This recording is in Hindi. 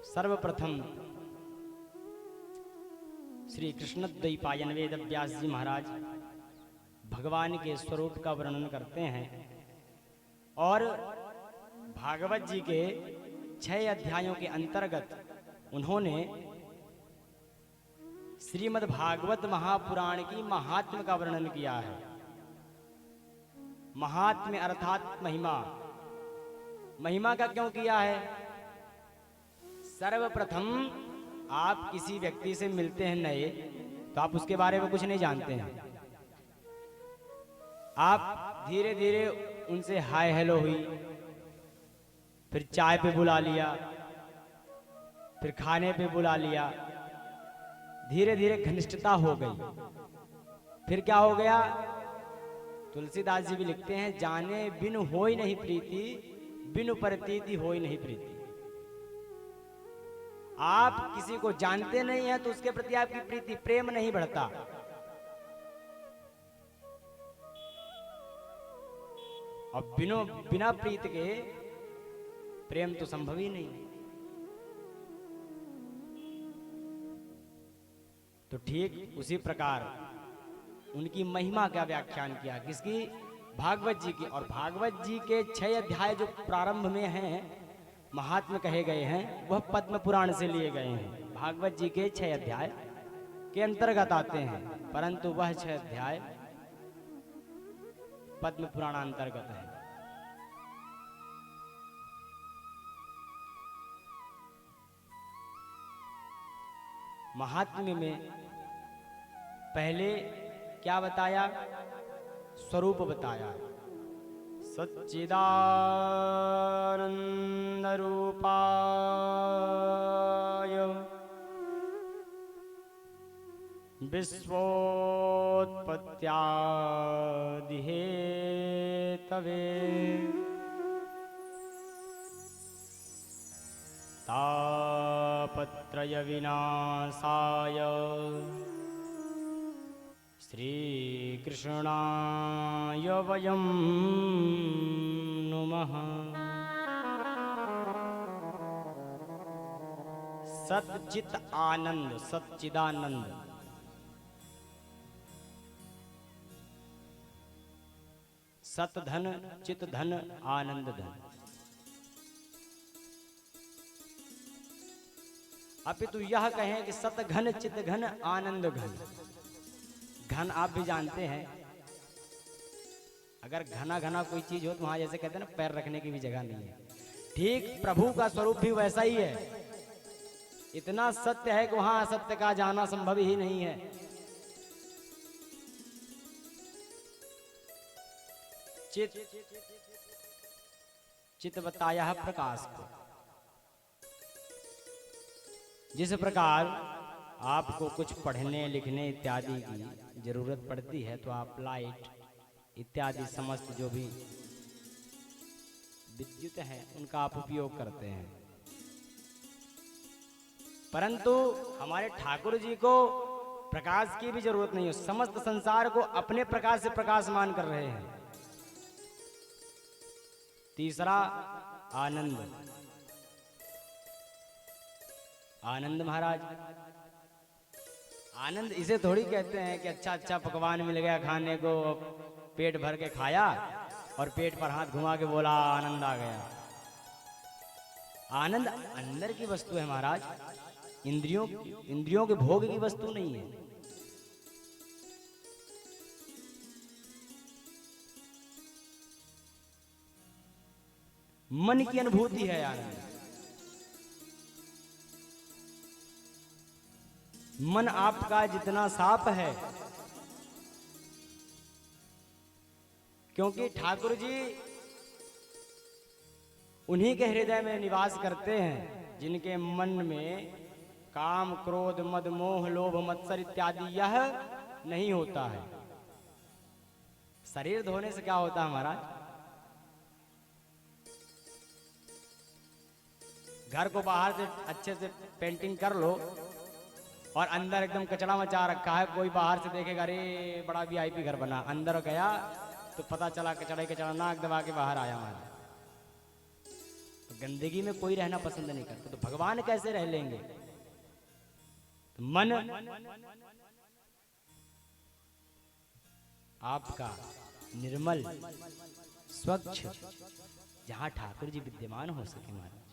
सर्वप्रथम श्री कृष्णद्वैपायन वेद व्यास जी महाराज भगवान के स्वरूप का वर्णन करते हैं और भागवत जी के 6 अध्यायों के अंतर्गत उन्होंने श्रीमद् भागवत महापुराण की महात्म्य का वर्णन किया है। महात्म्य अर्थात महिमा। महिमा का क्यों किया है? सर्वप्रथम आप किसी व्यक्ति से मिलते हैं नए, तो आप उसके बारे में कुछ नहीं जानते हैं। आप धीरे धीरे उनसे हाय हेलो हुई, फिर चाय पे बुला लिया, फिर खाने पे बुला लिया, धीरे धीरे घनिष्ठता हो गई। फिर क्या हो गया? तुलसीदास जी भी लिखते हैं, जाने बिनु होई नहीं प्रीति, बिनु प्रतीति होई नहीं प्रीति। आप किसी को जानते नहीं हैं तो उसके प्रति आपकी प्रीति प्रेम नहीं बढ़ता। और बिना प्रीत के प्रेम तो संभव ही नहीं। तो ठीक उसी प्रकार उनकी महिमा का व्याख्यान किया, किसकी? भागवत जी की। और भागवत जी के 6 अध्याय जो प्रारंभ में हैं, महात्म्य कहे गए हैं, वह पद्म पुराण से लिए गए हैं। भागवत जी के 6 अध्याय के अंतर्गत आते हैं, परंतु वह 6 अध्याय पद्म पुराण अंतर्गत है। महात्म्य में पहले क्या बताया? स्वरूप बताया। सच्चिदानंद रूपाय विश्वोत्पत्त्यादि हेतवे तापत्रय विनाशाय श्रीकृष्णाय वयं नुमः। सच्चित आनंद, सच्चिदानंद, सत धन, चित धन, आनंद धन। अपितु यह कहें कि सत घन, चित घन, आनंद घन। घन आप भी जानते हैं, अगर घना घना कोई चीज हो तो वहां जैसे कहते हैं ना, पैर रखने की भी जगह नहीं है। ठीक प्रभु का स्वरूप भी वैसा ही है। इतना सत्य है कि वहां असत्य का जाना संभव ही नहीं है। चित, चित बताया है प्रकाश को। जिस प्रकार आपको कुछ पढ़ने लिखने इत्यादि की जरूरत पड़ती है तो आप लाइट इत्यादि समस्त जो भी विद्युत है उनका आप उपयोग करते हैं, परंतु हमारे ठाकुर जी को प्रकाश की भी जरूरत नहीं है। समस्त संसार को अपने प्रकाश से प्रकाशमान कर रहे हैं। तीसरा आनंद। आनंद महाराज, आनंद इसे थोड़ी कहते हैं कि अच्छा अच्छा पकवान मिल गया खाने को, पेट भर के खाया और पेट पर हाथ घुमा के बोला आनंद आ गया। आनंद अंदर की वस्तु है महाराज, इंद्रियों के भोग की वस्तु नहीं है। मन की अनुभूति है आनंद। मन आपका जितना साफ है, क्योंकि ठाकुर जी उन्हीं के हृदय में निवास करते हैं जिनके मन में काम, क्रोध, मद, मोह, लोभ, मत्सर इत्यादि यह नहीं होता है। शरीर धोने से क्या होता है महाराज? घर को बाहर से अच्छे से पेंटिंग कर लो और अंदर एकदम कचरा मचा रखा है, कोई बाहर से देखेगा अरे बड़ा वीआईपी घर बना, अंदर गया तो पता चला कचड़ा ही कचड़ा, नाक दबा के बाहर आया हमारा। तो गंदगी में कोई रहना पसंद नहीं करता, तो भगवान कैसे रह लेंगे? तो मन आपका निर्मल स्वच्छ, जहां ठाकुर जी विद्यमान हो सके महाराज।